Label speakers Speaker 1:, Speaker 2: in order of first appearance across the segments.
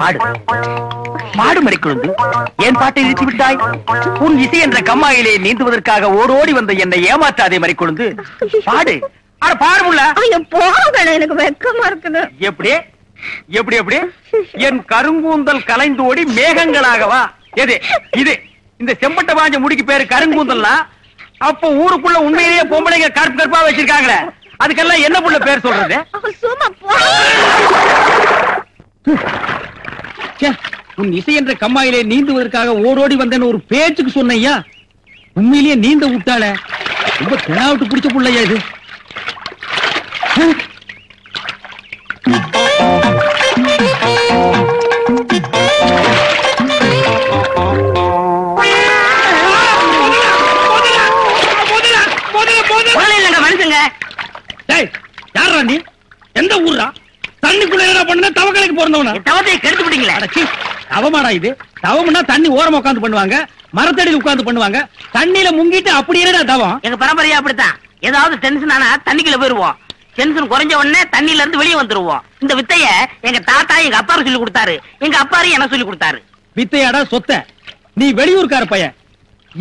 Speaker 1: பாடு பாடு மறிக்குழுந்து, ஏன் பாட்டை நிறுத்தி விட்டாய்? உன் இசை என்ற கம்மாயிலே நீந்துவதற்காக ஓடோடி வந்த என்னை ஏமாற்றாதே மறிக்குழுந்து, பாடு. அட பாடுமுல்ல.
Speaker 2: எனக்கு வெக்கமா இருக்குது.
Speaker 1: எப்படி எப்படி எப்படி? என் கருங்கூந்தல் கலைந்தோடி மேகங்களாகவா? எது இது? இந்த செம்பட்ட பாஞ்ச முடிக்கு பேரு கருங்கூந்தல்னா, அப்ப ஊருக்குள்ள உண்மையிலேயே பொம்பளைங்க கருப்பு கருப்பா வச்சிருக்காங்களே, அதுக்கெல்லாம் என்ன புள்ள பேர் சொல்றது? உன் இசை என்ற கம்மாயிலே நீந்துவதற்காக ஓடோடி வந்தேன்னு ஒரு பேச்சுக்கு சொன்னையா, உண்மையிலேயே நீந்த விட்டாள. ரொம்ப தினாவிட்டு பிடிச்ச புள்ளையா இது.
Speaker 2: மனுஷங்க
Speaker 1: யாரா நீ? எந்த ஊரா? தண்ணிக்குள்ள என்ன பண்ண? தவக்கலைக்கு போறவனா?
Speaker 2: தவத்தை கெடுத்து விட்டீங்களா?
Speaker 1: தவமாடா இது? தவம்னா தண்ணி ஓரமா உட்கார்ந்து பண்ணுவாங்க, மரத்தடியில் உட்கார்ந்து பண்ணுவாங்க. தண்ணியில முங்கிட்டு அப்படி என்னடா தவம்?
Speaker 2: எங்க பரம்பரையா அப்படித்தான். ஏதாவது டென்ஷன் ஆனா தண்ணிக்குள்ள போயிருவோம். டென்ஷன் குறைஞ்ச உடனே தண்ணியில இருந்து வெளியே வந்துருவோம். இந்த வித்தைய எங்க தாத்தா எங்க அப்பாரு சொல்லி கொடுத்தாரு. எங்க அப்பாரு என்ன சொல்லி கொடுத்தாரு.
Speaker 1: வித்தையாடா சொத்த? நீ வெளியூர்கார பையன்.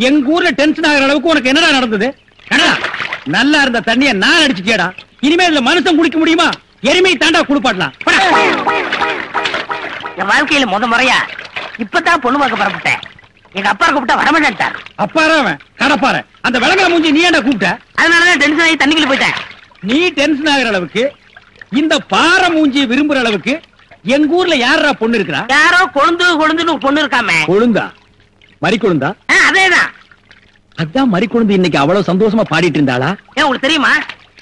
Speaker 1: எங்க ஊர்ல டென்ஷன் ஆகிற அளவுக்கு உனக்கு என்னடா நடந்தது? நல்லா இருந்த தண்ணிய நான் அடிச்சுட்டியாடா. இனிமே இதுல மனுஷன் குடிக்க முடியுமா? எருமை தாண்டா குளிப்பாட்டலாம்.
Speaker 2: என் வாழ்க்கையில முறையா இப்பதான் பொண்ணு பார்க்க புறப்பட்டேன். எங்க அப்பா கூப்பிட்டா வரமாட்டார்.
Speaker 1: அப்பாரா அவன் கடப்பார. அந்த விளங்கல மூஞ்சி நீ ஏன்டா கூப்பிட்ட?
Speaker 2: அதனாலதான் டென்ஷன் ஆகி தண்ணிக்குள்ள போயிட்டேன்.
Speaker 1: நீ டென்ஷன் ஆகிற அளவுக்கு, இந்த பாறை மூஞ்சியை விரும்புற அளவுக்கு எங்க ஊர்ல யாரா பொண்ணு இருக்கிறா?
Speaker 2: யாரோ கொழுந்துன்னு பொண்ணு இருக்காமே.
Speaker 1: கொழுந்தா? மறி கொழுந்தா?
Speaker 2: அதேதான்.
Speaker 1: அதான் மறி கொழுந்து இன்னைக்கு அவ்வளவு சந்தோஷமா பாடிட்டு இருந்தாளா?
Speaker 2: உங்களுக்கு தெரியுமா?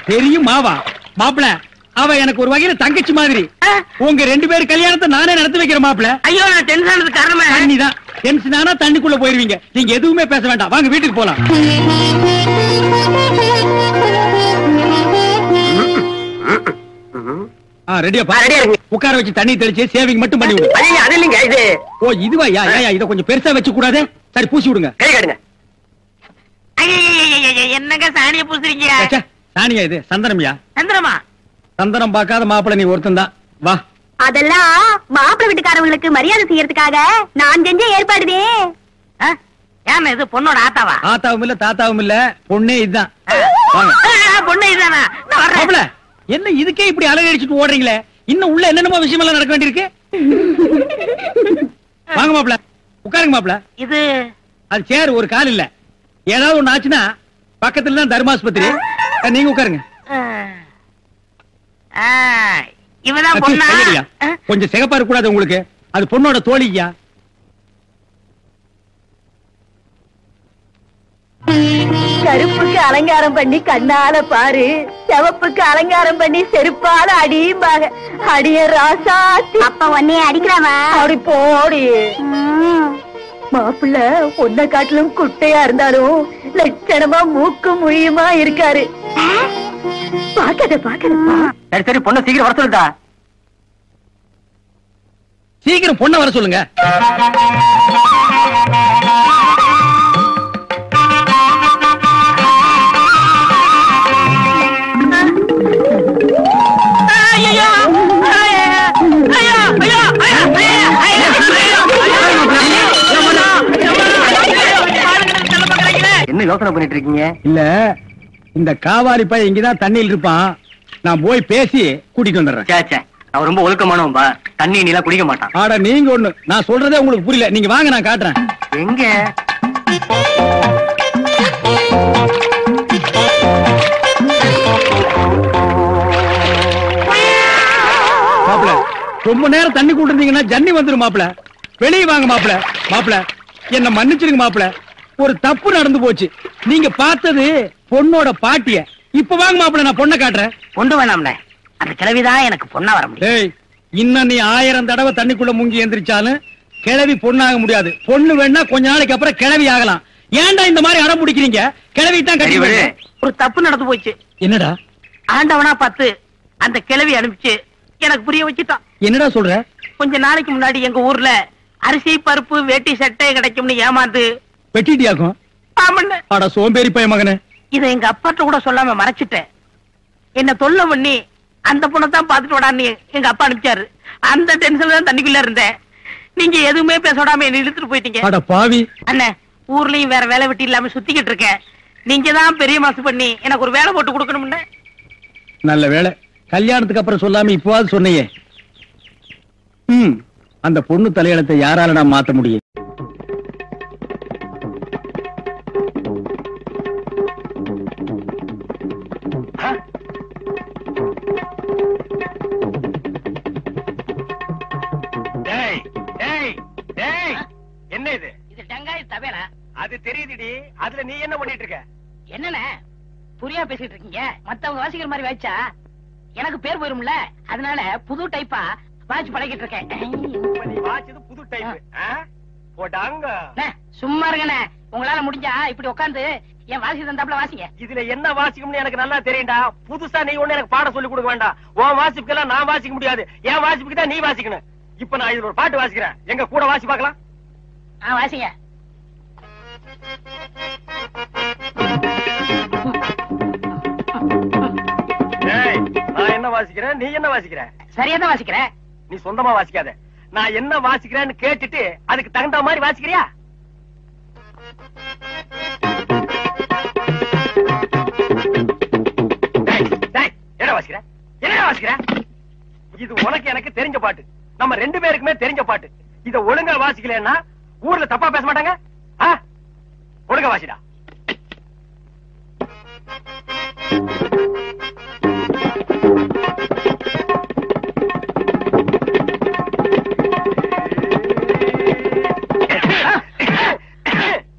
Speaker 1: தெரியும் மாவா. மாப்பிள, அவ எனக்கு ஒரு வகையில தங்கச்சி மாதிரி. உங்க ரெண்டு பேரும் கல்யாணத்தை நானே நடத்தி வைக்கிறேன் மாப்பிள.
Speaker 2: ஐயோ, நான் டென்ஷன் ஆனது காரணமே
Speaker 1: தண்ணிதான். டென்ஷன் ஆனா தண்ணிக்குள்ள போயிருவீங்க. நீங்க எதுவுமே பேச வேண்டாம், வாங்க வீட்டுக்கு போலாம். ரெடியா? உட்கார வச்சு தண்ணி தெளிச்சு சேவிங் மட்டும் பண்ணி விடு.
Speaker 2: அது இல்லைங்க இது.
Speaker 1: ஓ இதுவா? இத கொஞ்சம் பெருசா வச்சு கூடாது. சரி பூசி விடுங்க.
Speaker 2: கை காட்டுங்க. என்னங்க சாணிய பூசுறீங்க?
Speaker 1: சாணியா இது? சந்தனம்யா.
Speaker 2: சந்தனமா?
Speaker 1: சந்தனம் பார்க்காத மாப்பிள்ள நீ ஒருத்தன் தான். வா.
Speaker 3: அதெல்லாம் மாப்பிள்ளை வீட்டுக்காரங்களுக்கு மரியாதை செய்யறதுக்காக நான் செஞ்ச ஏற்பாடுதே.
Speaker 2: ஏன் இது பொண்ணோட ஆத்தாவா?
Speaker 1: ஆத்தாவும் இல்ல தாத்தாவும் இல்ல, பொண்ணே இதுதான்.
Speaker 2: பொண்ணு இதுதானா?
Speaker 1: மாப்பிள்ள என்ன இதுக்கே இப்படி அலங்கடிச்சுட்டு ஓடுறீங்களே? இன்னும் உள்ள என்னென்னமோ விஷயம் எல்லாம் நடக்க வேண்டியிருக்கு. வாங்க மாப்பிள்ள, உட்காருங்க மாப்பிள்ள.
Speaker 2: இது
Speaker 1: அது சேர் ஒரு கால் இல்ல. ஏதாவது ஒண்ணு ஆச்சுன்னா பக்கத்துல தான் தர்மாஸ்பத்திரி. நீங்க உட்காருங்க.
Speaker 2: இவதான் பொண்ணா?
Speaker 1: கொஞ்சம் சிகப்பா இருக்க கூடாது உங்களுக்கு? அது பொண்ணோட தோழியா?
Speaker 3: கருப்புக்கு அலங்காரம் பண்ணி கண்ணால பாரு, சிவப்புக்கு அலங்காரம் பண்ணி செருப்பால அடியும்பாங்க. அடிய ராசாத்தி. அப்ப உன்னைய அடிக்கிறாமா? அப்படி போடி. மாப்பிள்ள பொண்ணை காட்டிலும் குட்டையா இருந்தாலும் லட்சணமா மூக்கு முழியுமா இருக்காரு. பாக்கத பாக்கதப்பா.
Speaker 2: சரி சரி, பொண்ணை சீக்கிரம் வர சொல்லுதா.
Speaker 1: சீக்கிரம் பொண்ணை வர சொல்லுங்க.
Speaker 2: என்ன யோசனை பண்ணிட்டு இருக்கீங்க?
Speaker 1: இல்ல, இந்த காவாலி பையன் இங்கதான் தண்ணியில் இருப்பான். நான் போய் பேசி கூட்டிட்டு வந்துடுறேன்.
Speaker 2: அவன் ரொம்ப ஒழுக்கமானவன்பா. தண்ணி நீலா குடிக்க மாட்டான்.
Speaker 1: ஆட நீங்க ஒண்ணு, நான் சொல்றதே உங்களுக்கு புரியல. நீங்க வாங்க, நான் காட்டுறேன்.
Speaker 2: எங்க?
Speaker 1: மாப்பிள, ரொம்ப நேரம் தண்ணி கூட்டிருந்தீங்கன்னா ஜன்னி வந்துரும் மாப்பிள. வெளியே வாங்க மாப்பிள. மாப்பிள என்ன மன்னிச்சிருங்க மாப்பிள, ஒரு தப்பு நடந்து போச்சு. நீங்க பார்த்தது பொண்ணோட பாட்டிய. இப்ப வாங்க மாப்பிள, நான் பொண்ணை காட்டுறேன்.
Speaker 2: கொண்டு வேணாம்ல, அந்த கிழவிதான் எனக்கு பொண்ணா வர முடியும்.
Speaker 1: இன்னும் நீ 1000 தடவை தண்ணிக்குள்ள முங்கி எந்திரிச்சாலும் கிழவி பொண்ணாக முடியாது. பொண்ணு வேணா கொஞ்ச நாளைக்கு அப்புறம் கிழவி ஆகலாம். ஏன்டா இந்த மாதிரி அடம் பிடிக்கிறீங்க? கிழவி தான் கட்டி.
Speaker 2: ஒரு தப்பு நடந்து போச்சு.
Speaker 1: என்னடா?
Speaker 2: ஆண்டவனா பார்த்து அந்த கிழவி அனுப்பிச்சு எனக்கு புரிய வச்சுட்டான்.
Speaker 1: என்னடா சொல்ற?
Speaker 2: கொஞ்ச நாளைக்கு முன்னாடி எங்க ஊர்ல அரிசி பருப்பு வேட்டி சட்டை கிடைக்கும்னு ஏமாந்து
Speaker 1: வெட்டிட்டியாக்கும். ஆட சோம்பேறி பைய மகனே.
Speaker 2: இதை எங்க அப்பாட்ட கூட சொல்லாம மறைச்சிட்டேன். என்ன தொல்லை பண்ணி அந்த பொண்ணை தான் பாத்துட்டு விடான்னு எங்க அப்பா அனுப்பிச்சாரு. அந்த டென்ஷன்ல தான் தண்ணிக்குள்ள இருந்தேன். நீங்க எதுவுமே பேசோடாம என்ன இழுத்துட்டு போயிட்டீங்க.
Speaker 4: அட பாவி
Speaker 2: அண்ணே, ஊர்லயும் வேற வேலை வெட்டி இல்லாம சுத்திக்கிட்டு இருக்கேன். நீங்க தான் பெரிய மாசு பண்ணி எனக்கு ஒரு வேலை போட்டு கொடுக்கணும்னு.
Speaker 4: நல்ல வேலை, கல்யாணத்துக்கு அப்புறம் சொல்லாம இப்பவாது சொன்னையே. அந்த பொண்ணு தலையெழுத்தை யாரால நான் மாத்த முடியும்?
Speaker 1: என்ன இது?
Speaker 2: இது டங்காய் தவேலா.
Speaker 1: அது தெரியுதுடி. அதுல நீ என்ன பண்ணிட்டு இருக்க?
Speaker 2: என்னண்ணே புரியாம பேசிட்டு இருக்கீங்க? மத்தவங்க வாசிக்கிற மாதிரி வாய்ச்சா எனக்கு பேர் போயிரும்ல, அதனால புது டைப்பா வாட்ச் பழகிட்டு இருக்கேன்.
Speaker 1: வாட்ச் புது டைப் போட்டாங்க.
Speaker 2: சும்மா இருங்கண்ணே, உங்களால முடிஞ்சா இப்படி உட்காந்து என் வாசி தந்தாப்புல வாசிங்க.
Speaker 1: இதுல என்ன வாசிக்கும்னு எனக்கு நல்லா தெரியும்டா. புதுசா நீ ஒண்ணு எனக்கு பாடம் சொல்லி கொடுக்க வேண்டாம். உன் வாசிப்புக்கெல்லாம் நான் வாசிக்க முடியாது. என் வாசிப்புக்கு தான் நீ வாசிக்கணும். இப்ப நான் இதுல ஒரு பாட்டு வாசிக்கிறேன், எங்க கூட வாசி பார்க்கலாம்.
Speaker 2: வாசிங்க.
Speaker 1: நான் என்ன வாசிக்கிறேன், நீ என்ன வாசிக்கிற?
Speaker 2: சரியாதான் வாசிக்கிற.
Speaker 1: நீ சொந்தமா வாசிக்காத. நான் என்ன வாசிக்கிறேன்னு கேட்டுட்டு அதுக்கு தகுந்த மாதிரி வாசிக்கிறியா? என்ன வாசிக்கிற? என்ன வாசிக்கிற? இது உனக்கு எனக்கு தெரிஞ்ச பாட்டு, நம்ம ரெண்டு பேருக்குமே தெரிஞ்ச பாட்டு. இத ஒழுங்கா வாசிக்கலன்னா ஊர்ல தப்பா பேச மாட்டாங்க. ஒழுங்கா வாசிடா.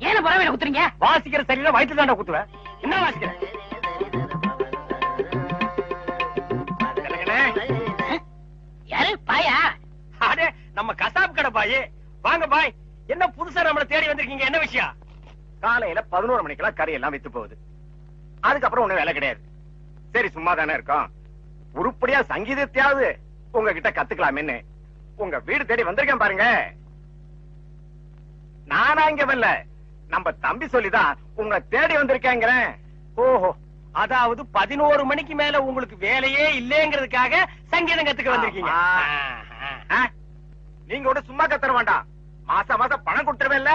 Speaker 2: ஏன புறவே குத்துறீங்க?
Speaker 1: வாசிக்கிற சரியில்லை, வயிற்று தாண்டா குத்துவேன். என்ன வாசிக்கிற?
Speaker 2: யாரு பாயா?
Speaker 1: அடே, நம்ம கசாப் கடை பாய். வாங்க பாய். என்ன புதுசா நம்மள தேடி வந்திருக்கீங்க? என்ன விஷயம்?
Speaker 5: காலையில 11 மணிக்கெல்லாம் கறி எல்லாம் வித்து போகுது. அதுக்கப்புறம் ஒண்ணும் வேலை கிடையாது. சரி, சும்மா தானே இருக்கோம், உருப்படியா சங்கீதத்தையாவது உங்ககிட்ட கத்துக்கலாமேன்னு உங்க வீடு தேடி வந்திருக்கேன் பாருங்க. நானா இங்க வரல, நம்ம தம்பி சொல்லிதான் உங்க தேடி வந்திருக்கேங்கிறேன்.
Speaker 1: ஓஹோ, அதாவது 11 மணிக்கு மேல உங்களுக்கு வேலையே இல்லைங்கிறதுக்காக சங்கீதம் கத்துக்க வந்திருக்கீங்க.
Speaker 5: நீங்க கூட சும்மா கத்துற வேண்டாம், மாசம் மாசம் பணம் கொடுத்துருவேன்ல.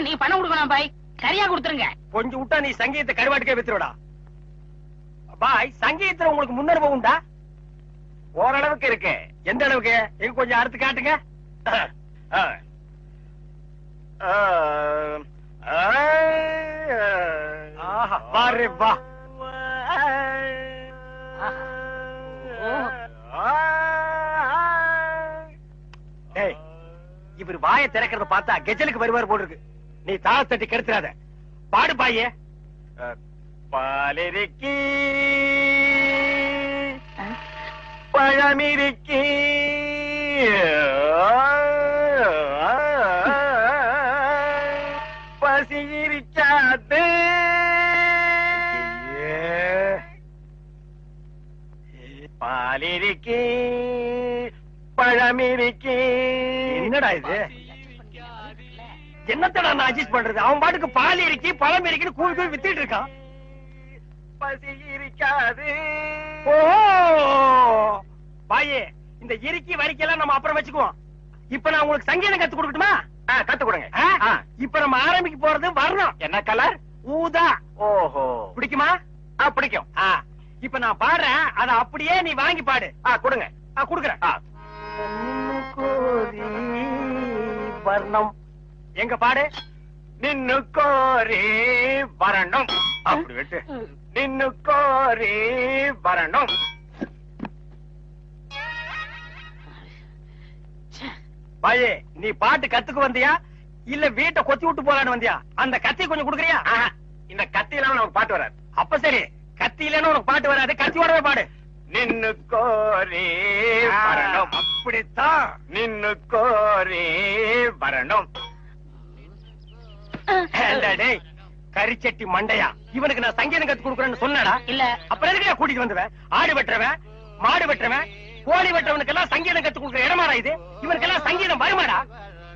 Speaker 2: நீ பணம் கொடுக்கணும் பாய், சரியா கொடுத்துருங்க.
Speaker 1: கொஞ்சம் விட்டா நீ சங்கீதத்தை கருவாட்டுக்கே வித்துருடா. பாய், சங்கீதத்துல உங்களுக்கு முன்னனுபவம் உண்டா?
Speaker 5: ஓரளவுக்கு இருக்கு.
Speaker 1: எந்த அளவுக்கு? எங்க கொஞ்சம் அறுத்து காட்டுங்க. பாரு வா. இவர் வாயை திறக்கிறத பார்த்தா கெஜலுக்கு வருவார் போல் இருக்கு. நீ தாளத்தட்டி கெடுத்துறாத. பாடு பாயே.
Speaker 5: பாலிருக்கி பழமிருக்கி பசி இருக்காது. பாலிருக்கி பழமிருக்கி.
Speaker 1: என்னடா இது? என்னத்தடா நான் அட்ஜஸ்ட் பண்றது? அவன் பாட்டுக்கு பால் இருக்கி பழம் இருக்குன்னு கூழ் கூழ் வித்திட்டு இருக்கான்.
Speaker 5: பசி இருக்காது.
Speaker 1: ஓ பாயே, இந்த இறுக்கி வரிக்கெல்லாம் நம்ம அப்புறம் வச்சுக்குவோம். இப்ப நான் உங்களுக்கு சங்கீதம் கத்து கொடுக்கட்டுமா?
Speaker 5: கத்து கொடுங்க.
Speaker 1: இப்ப நம்ம ஆரம்பிக்க போறது வரணும்.
Speaker 5: என்ன கலர்?
Speaker 1: ஊதா.
Speaker 5: ஓஹோ,
Speaker 1: பிடிக்குமா?
Speaker 5: பிடிக்கும்.
Speaker 1: இப்ப நான் பாடுறேன், அத அப்படியே நீ வாங்கி பாடு.
Speaker 5: கொடுங்க.
Speaker 1: குடுக்குறேன். வர்ணம் எங்க பாடு.
Speaker 5: நின்னு கோரி வரணும். அப்படி விட்டு நின்னு கோரி வரணும்.
Speaker 1: பாயே, நீ பாட்டு கத்துக்கு வந்தியா இல்ல வீட்டை கொத்தி விட்டு போலான்னு வந்தியா? அந்த கத்தி கொஞ்சம் குடுக்குறியா?
Speaker 5: இந்த கத்தி இல்லாம நமக்கு பாட்டு வராது.
Speaker 1: அப்ப சரி, கத்தி இல்லன்னு உனக்கு பாட்டு வராது, கத்தியோடவே பாடு.
Speaker 5: நின்னு கோரி வரணும்.
Speaker 1: அப்படித்தான்.
Speaker 5: நின்னு கோரி வரணும்.
Speaker 1: டேய் கரிச்சட்டி மண்டையா, இவனுக்கு நான் சங்கீதம் கத்து கொடுக்குறேன்னு சொன்னடா?
Speaker 2: இல்ல.
Speaker 1: அப்புறம் எதுக்கு கூட்டிட்டு வந்துவேன்? ஆடு வெட்டுறவன், மாடு வெட்டுறவன், கோழி வெட்டுறவனுக்கு எல்லாம் சங்கீதம் கத்து கொடுக்குற இடமாடா இது? இவனுக்கெல்லாம் சங்கீதம் வருமாடா?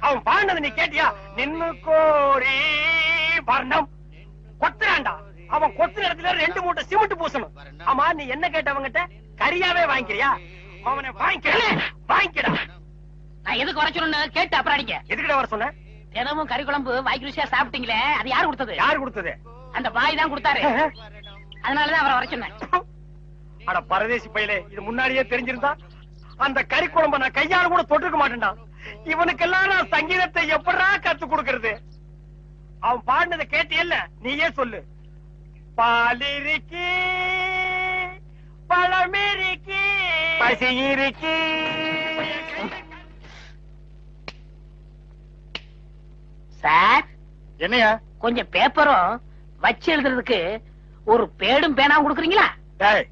Speaker 1: அவன் பாடினது நீ கேட்டியா? நின்னு கோரி வரணும். கொத்துறான்டா. அவன் கொத்துற இடத்துல 2 மூட்டை சிமெண்ட் பூசணும். ஆமா, நீ என்ன கேட்ட அவங்கிட்ட? கரியாவே வாங்கிக்கிறியா? அவனை வாங்கிக்கடா.
Speaker 2: நான் எதுக்கு வர சொல்லணும்னு கேட்டு அப்புறம் அடிங்க.
Speaker 5: எதுக்கிட்ட வர சொன்ன?
Speaker 2: தினமும் கறி குழம்பு வாய்க்கு ருசியா சாப்பிட்டீங்களே, அது யாரு கொடுத்தது?
Speaker 5: யாரு கொடுத்தது?
Speaker 2: அந்த பாய் தான் கொடுத்தாரு. அதனாலதான் அவரை வர சொன்னேன்.
Speaker 5: அட பரதேசி பையலே, இது முன்னாடியே தெரிஞ்சிருந்தா அந்த கறி குழம்ப நான் கையால கூட தொட்டுக்க மாட்டேன்டா. இவனுக்கெல்லாம் நான் சங்கீதத்தை எப்படா கத்து கொடுக்கறது? அவன் பாடினதை கேட்டியல்ல, நீயே சொல்லு. பாலிருக்கி பழமிருக்கி பசியிருக்கி.
Speaker 2: சார்,
Speaker 5: என்னையா?
Speaker 2: கொஞ்சம் பேப்பரும் வச்சு எழுதுறதுக்கு ஒரு பேடும் பேனாவும் கொடுக்குறீங்களா?
Speaker 5: டேய்,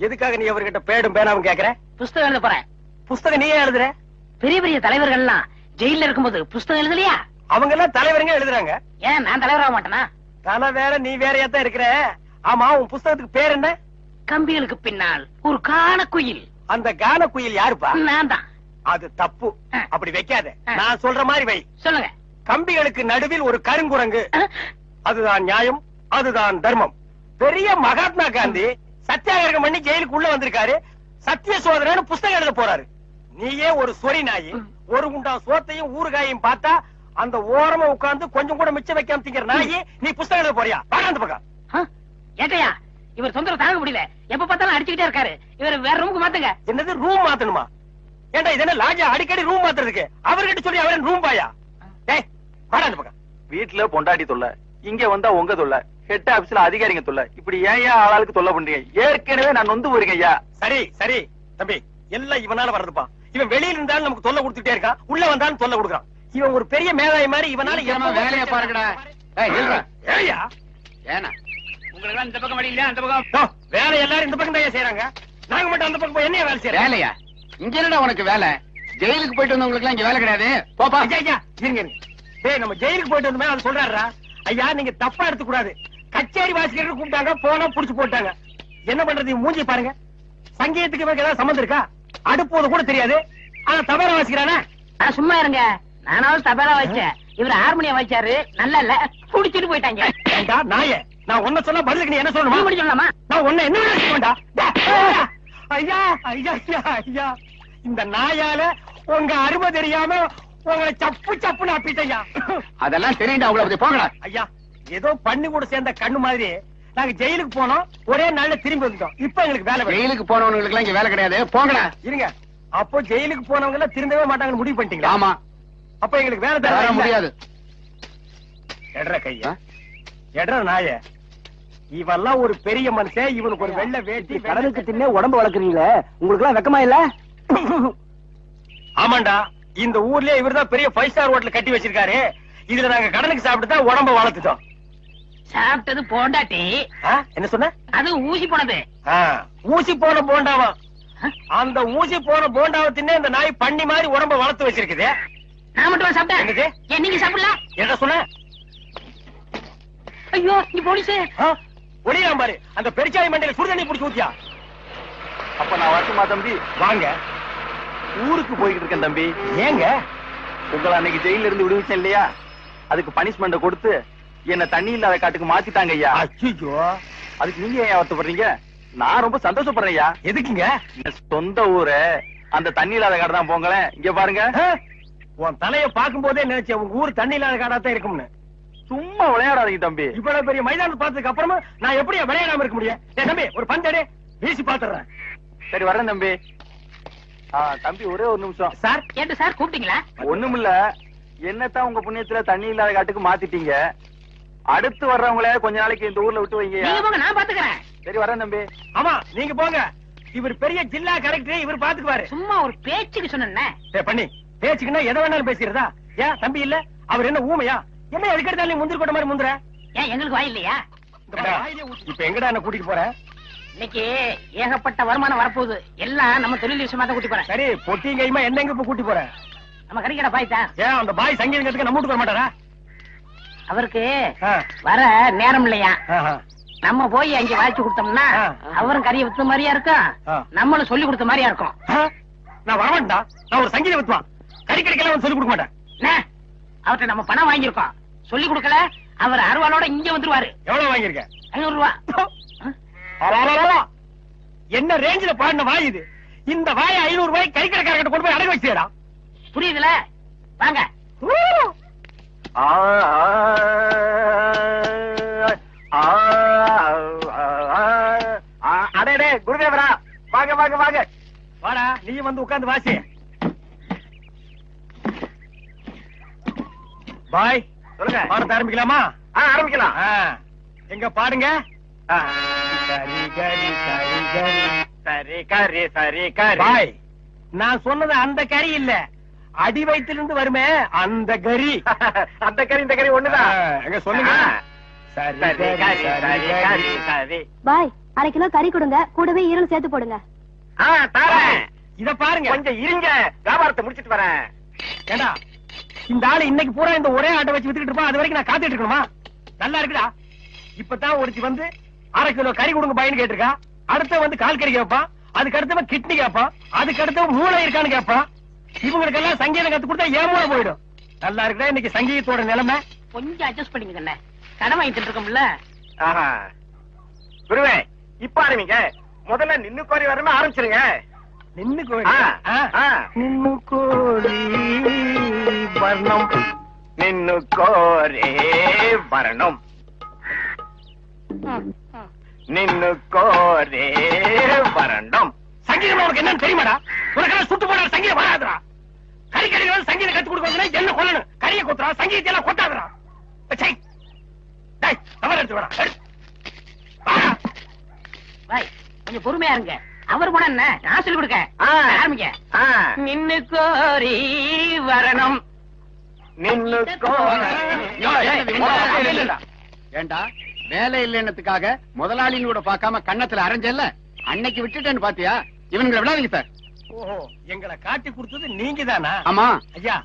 Speaker 5: எதுக்காக நீ அவர்கிட்ட பேடும் பேனாவும் கேக்குற?
Speaker 2: புஸ்தகம் எழுத போறேன்.
Speaker 5: புஸ்தகம் நீயே எழுதுற?
Speaker 2: பெரிய பெரிய தலைவர்கள் எல்லாம் ஜெயில இருக்கும்போது புஸ்தகம் எழுதலையா?
Speaker 5: அவங்க எல்லாம் தலைவருங்க எழுதுறாங்க.
Speaker 2: ஏன் நான் தலைவராக மாட்டேனா?
Speaker 5: தலை வேற நீ வேறையா தான் இருக்கிற. ஆமா, உன் புஸ்தகத்துக்கு பேர் என்ன?
Speaker 2: கம்பிகளுக்கு பின்னால் ஒரு காண குயில்.
Speaker 5: அந்த கான குயில் யாருப்பா?
Speaker 2: நான் தான்.
Speaker 5: அது தப்பு. அப்படி வைக்காத. நான் சொல்ற மாதிரி வை.
Speaker 2: சொல்லுங்க.
Speaker 5: கம்பிகளுக்கு நடுவில் ஒரு கருங்குரங்கு. அதுதான் நியாயம், அதுதான் தர்மம். பெரிய மகாத்மா காந்தி சத்தியாகிரகம் பண்ணி ஜெயிலுக்கு உள்ள வந்திருக்காரு. சத்திய சோதனைன்னு புஸ்தகம் எழுத போறாரு. நீயே ஒரு சொரி நாயி, ஒரு குண்டா சோத்தையும் ஊறுகாயையும் பார்த்தா அந்த ஓரமா உட்கார்ந்து கொஞ்சம் கூட மிச்சம் வைக்காம திங்கிற நாயி, நீ புஸ்தகம் எழுத போறியா? அந்த பக்கம்
Speaker 2: ஏட்டையா, இவர் தொந்தரவு தாங்க முடியல. எப்ப பார்த்தாலும் அடிச்சுக்கிட்டே இருக்காரு. இவர் வேற ரூமுக்கு மாத்துங்க.
Speaker 5: என்னது ரூம் மாத்தணுமா? ஏண்டா இது என்ன லாஜா அடிக்கடி ரூம் மாத்துறதுக்கு? அவர்கிட்ட சொல்லி அவரே ரூம் பாயா? டேய், வாடா அந்த பக்கம்.
Speaker 6: வீட்டுல பொண்டாட்டி தொல்லை, இங்க வந்தா உங்க தொல்லை, ஹெட் ஆபீஸ்ல அதிகாரிங்க தொல்லை. இப்படி ஏன் ஆளாளுக்கு தொல்லை பண்றீங்க? ஏற்கனவே நான் நொந்து போயிருக்கேன் ஐயா.
Speaker 5: சரி சரி தம்பி, எல்லாம் இவனால வர்றதுப்பா. இவன் வெளியில இருந்தாலும் நமக்கு தொல்லை கொடுத்துட்டே இருக்கான், உள்ள வந்தாலும் தொல்லை கொடுக்குறான். இவன் ஒரு பெரிய மேதாவி மாதிரி. இவனால
Speaker 4: வேலையை பாருங்கடா.
Speaker 5: ஏயா
Speaker 4: ஏனா
Speaker 1: உங்களுக்கு இந்த பக்கம் வழி இல்ல, அந்த பக்கம்
Speaker 5: வேலை எல்லாரும் இந்த பக்கம் தான் செய்யறாங்க. நாங்க மட்டும் அந்த பக்கம் போய் என்ன வேலை செய்யறோம்?
Speaker 4: வேலையா? இங்க என்னடா உனக்கு வேலை? ஜெயிலுக்கு போயிட்டு வந்தவங்களுக்கு எல்லாம் இங்க வேலை கிடையாது. போப்பா.
Speaker 5: ஐயா இருங்க. டேய், நம்ம ஜெயிலுக்கு போயிட்டு வந்தோமே அது சொல்றாரா? ஐயா, நீங்க தப்பா எடுத்து கூடாது. கச்சேரி வாசிக்கிறதுக்கு கூப்பிட்டாங்க, போனா புடிச்சு போட்டாங்க. என்ன பண்றது? மூஞ்சி பாருங்க. சங்கீதத்துக்கு இவருக்கு ஏதாவது சம்பந்தம் இருக்கா? அடுப்போது கூட தெரியாது, ஆனா தபேலா வாசிக்கிறானே.
Speaker 2: நான் சும்மா இருங்க. நானாவது தபேலா வச்சேன், இவர் ஹார்மோனியம் வச்சாரு. நல்லா இல்ல, புடிச்சிட்டு போயிட்டாங்க.
Speaker 5: ஏண்டா நாயே, நான் ஒன்ன சொன்னா பதிலுக்கு நீ என்ன சொல்லணுமா?
Speaker 2: நீ மட்டும் சொல்லலாமா?
Speaker 5: நான் ஒன்ன என்ன வேண்டா. ஐயா ஐயா ஐயா, இந்த நாயால உங்க அருமை தெரியாம உங்களை சப்பு சப்புன்னு அப்பிட்டையா.
Speaker 4: அதெல்லாம் தெரியும்டா உங்களுக்கு. போங்கடா.
Speaker 5: ஐயா, ஏதோ பண்ணி கூட சேர்ந்த கண்ணு மாதிரி நாங்க ஜெயிலுக்கு போனோம், ஒரே நாள்ல திரும்பி வந்துட்டோம். இப்ப எங்களுக்கு வேலை வேணும்.
Speaker 4: ஜெயிலுக்கு போனவங்களுக்கு எல்லாம் இங்க வேலை கிடையாது. போங்கடா.
Speaker 5: இருங்க. அப்போ ஜெயிலுக்கு போனவங்க எல்லாம் திரும்பவே மாட்டாங்கன்னு முடிவு பண்ணிட்டீங்களா?
Speaker 4: ஆமா.
Speaker 5: அப்ப எங்களுக்கு வேலை
Speaker 4: தர
Speaker 5: தர
Speaker 4: முடியாது.
Speaker 5: எட்ற கையா, எட்ற நாய. இவெல்லாம் ஒரு பெரிய மனுஷன், இவனுக்கு ஒரு வெள்ளை வேட்டி.
Speaker 7: கடலுக்கு தின்னே உடம்பு வளர்க்குறீங்களே, உங்களுக்கு எல்லாம் வெக்கமா இல்ல?
Speaker 5: ஆமாண்டா, இந்த ஊர்லயே இவர்தான் பெரிய 5 ஸ்டார் ஹோட்டல் கட்டி வச்சிருக்காரு. இதுல நாங்க கடனுக்கு சாப்பிட்டு தான் உடம்ப வளர்த்துட்டோம்.
Speaker 2: சாப்பிட்டது போண்டாட்டி.
Speaker 5: என்ன சொன்ன?
Speaker 2: அது ஊசி போனது.
Speaker 5: ஊசி போன போண்டாவா? அந்த ஊசி போன போண்டாவை தின்னே இந்த நாய் பண்ணி மாதிரி உடம்ப வளர்த்து வச்சிருக்குது.
Speaker 2: நான் மட்டும் சாப்பிட்டேன். ஏன் நீங்க சாப்பிடலாம்?
Speaker 5: என்ன சொன்ன?
Speaker 2: ஐயோ, நீ போலீஸ்.
Speaker 5: ஒளியாம் பாரு, அந்த பெருச்சாய் மண்டையில சுடுதண்ணி புடிச்சு ஊத்தியா.
Speaker 6: அப்ப நான் வரட்டுமா தம்பி?
Speaker 5: வாங்க.
Speaker 6: ஊருக்கு போய்கிட்டு இருக்கேன் தம்பி.
Speaker 5: ஏங்க?
Speaker 6: உங்களை அன்னைக்கு ஜெயில இருந்து விடுவிச்சேன் இல்லையா, அதுக்கு பனிஷ்மெண்ட கொடுத்து என்ன தண்ணி இல்லாத காட்டுக்கு மாத்திட்டாங்க ஐயா.
Speaker 5: ஐயோ,
Speaker 6: அதுக்கு நீங்க ஏன் வருத்தப்படுறீங்க? நான் ரொம்ப சந்தோஷப்படுறேன் ஐயா.
Speaker 5: எதுக்குங்க?
Speaker 6: சொந்த ஊரு அந்த தண்ணி இல்லாத காடு தான். போங்களேன், இங்க பாருங்க.
Speaker 5: உன் தலைய பாக்கும் போதே நினைச்சேன் உங்க ஊர் தண்ணி இல்லாத காடாத்தான் இருக்கும்னு.
Speaker 6: சும்மா விளையாடாதீங்க தம்பி.
Speaker 5: இவ்வளவு பெரிய மைதானம் பார்த்ததுக்கு அப்புறமா நான் எப்படி விளையாடாம இருக்க முடியும்? தம்பி, ஒரு பந்தடி வீசி பாத்துறேன்.
Speaker 6: சரி வரேன் தம்பி. தம்பி ஒரே ஒரு நிமிஷம்.
Speaker 5: சார்.
Speaker 2: கேட்டு சார் கூப்பிட்டீங்களா?
Speaker 6: ஒண்ணுமில்ல, என்னத்தான் உங்க புண்ணியத்துல தண்ணி இல்லாத காட்டுக்கு மாத்திட்டீங்க. அடுத்து வர்றவங்கள கொஞ்ச நாளைக்கு இந்த ஊர்ல விட்டு வைங்க.
Speaker 2: நீங்க போங்க, நான் பாத்துக்கிறேன்.
Speaker 6: சரி வரேன் தம்பி.
Speaker 5: ஆமா, நீங்க போங்க. இவர் பெரிய ஜில்லா கலெக்டர், இவர் பாத்துக்குவாரு.
Speaker 2: சும்மா ஒரு பேச்சுக்கு சொன்னேன்.
Speaker 5: பண்ணி பேச்சுக்குன்னா எதை வேணாலும் பேசிக்கிறதா? ஏன் தம்பி இல்ல? அவர் என்ன ஊமையா? என்ன எதுக்கெடுத்தாலும் முந்திரி கொட்ட மாதிரி முந்துற?
Speaker 2: ஏன் எங்களுக்கு வாய் இல்லையா?
Speaker 5: இப்ப எங்கடா என்ன கூட்டிட்டு போற?
Speaker 2: இன்னைக்கு ஏகப்பட்ட வருமானம் வரப்போகுது. எல்லாம் நம்ம தொழில் விஷயமா தான் கூட்டி போறேன்.
Speaker 5: சரி, பொட்டி கைமா என்ன எங்க இப்ப கூட்டி போற?
Speaker 2: நம்ம கறிக்கடை பாய் தான்.
Speaker 5: ஏன் அந்த பாய் சங்கீதத்துக்கு நம்ம வீட்டுக்கு வர மாட்டாரா?
Speaker 2: அவருக்கு வர நேரம் இல்லையா? நம்ம போய் அங்க வாய்ச்சி கொடுத்தோம்னா அவரும் கறியை வித்த மாதிரியா இருக்கும், நம்மளும் சொல்லி கொடுத்த மாதிரியா இருக்கும்.
Speaker 5: நான் வரமாட்டா, நான் ஒரு சங்கீத வித்துவான். கறி கடைக்கெல்லாம் சொல்லி கொடுக்க மாட்டேன்.
Speaker 2: அவர்கிட்ட நம்ம பணம் வாங்கியிருக்கோம், சொல்லி கொடுக்கல. அவர் அருவாளோட இங்க வந்துருவாரு.
Speaker 5: எவ்வளவு வாங்கியிருக்க?
Speaker 2: 500 ரூபா.
Speaker 5: என்ன ரேஞ்சில பாடின வாய் இது?
Speaker 1: இந்த வாய 500 ரூபாய் கறி கடைக்காரர்கிட்ட கொண்டு போய் அடகு வச்சிடா.
Speaker 2: புரியுதுல? வாங்க.
Speaker 5: அடே குருதேவரா, வாங்க வாங்க வாங்க.
Speaker 1: வாடா, நீ வந்து உட்கார்ந்து வாசி. பாய்,
Speaker 5: சொல்லுங்க.
Speaker 1: பாடத்தை ஆரம்பிக்கலாமா?
Speaker 5: ஆரம்பிக்கலாம்.
Speaker 1: எங்க பாடுங்க.
Speaker 5: சரி கரி சரி கரி.
Speaker 1: பாய், நான் சொன்னது அந்த கறி இல்ல, அடி வயிற்றிலிருந்து வருமே அந்த கறி.
Speaker 5: அந்த கறி இந்த கறி ஒண்ணுதான்.
Speaker 1: எங்க சொல்லுங்க.
Speaker 5: சரி கரி சரி கரி சரி.
Speaker 3: பாய், 1/2 கிலோ கறி கொடுங்க, கூடவே ஈரல் சேர்த்து போடுங்க.
Speaker 5: தாரேன்.
Speaker 1: இத பாருங்க.
Speaker 5: கொஞ்சம் இருங்க, வியாபாரத்தை முடிச்சிட்டு வரேன்.
Speaker 1: ஏண்டா, இந்த ஆளு இன்னைக்கு பூரா இந்த ஒரே ஆட்டை வச்சு வித்துக்கிட்டு இருப்பான், அது வரைக்கும் நான் காத்துட்டு இருக்கணுமா? நல்லா இருக்குடா. இப்பதான் ஒருத்தி வந்து 1/2 கிலோ கறி கொடுங்க பாயின்னு கேட்டிருக்கா. அடுத்த வந்து கால் கறி கேட்பான், அதுக்கு அடுத்தவன் கிட்னி கேட்பான், அதுக்கு அடுத்தவன் மூளை இருக்கான்னு கேட்பான். இவங்களுக்கு எல்லாம் சங்கீதம் கத்து கொடுத்தா ஏமூல போயிடும். நல்லா இருக்குடா இன்னைக்கு சங்கீதத்தோட நிலைமை.
Speaker 2: கொஞ்சம் அட்ஜஸ்ட் பண்ணிக்கங்க. கடன் வாங்கிட்டு இருக்கோம்ல.
Speaker 5: குருவே, இப்ப ஆரம்பிங்க. முதல்ல நின்னு கோரி வரமே ஆரம்பிச்சிருங்க.
Speaker 1: நின்னு கோரி நின்னு கோரி வர்ணம்
Speaker 5: நின்னு கோரே வரணும் நின்னு கோரே வரணும்.
Speaker 1: சங்கீதம் உனக்கு என்னன்னு தெரியுமாடா? உனக்கு சுட்டு போட சங்கீதம் வராதுடா. கறி கறி சங்கீதம் கத்து கொடுக்கணும். என்ன கொள்ளணும்? கறியை கொத்துறா, சங்கீதத்தை எல்லாம் கொட்டாதுடா. தவறு எடுத்து வேணா.
Speaker 2: பாய், கொஞ்சம் பொறுமையா இருங்க. அவர் போன என்ன, நான் சொல்லி கொடுக்க. ஆரம்பிக்க. நின்னு கோரி வரணும்
Speaker 5: நின்னு
Speaker 4: ஏண்டா வேலை இல்லைன்னதுக்காக முதலாளின்னு கூட பார்க்காம கண்ணத்துல அரைஞ்சல்ல, அன்னைக்கு விட்டுட்டேன்னு பாத்தியா? இவனுங்களை விடாதீங்க சார்.
Speaker 1: ஓஹோ, எங்களை காட்டி கொடுத்தது நீங்க தானா?
Speaker 4: ஆமா
Speaker 1: ஐயா,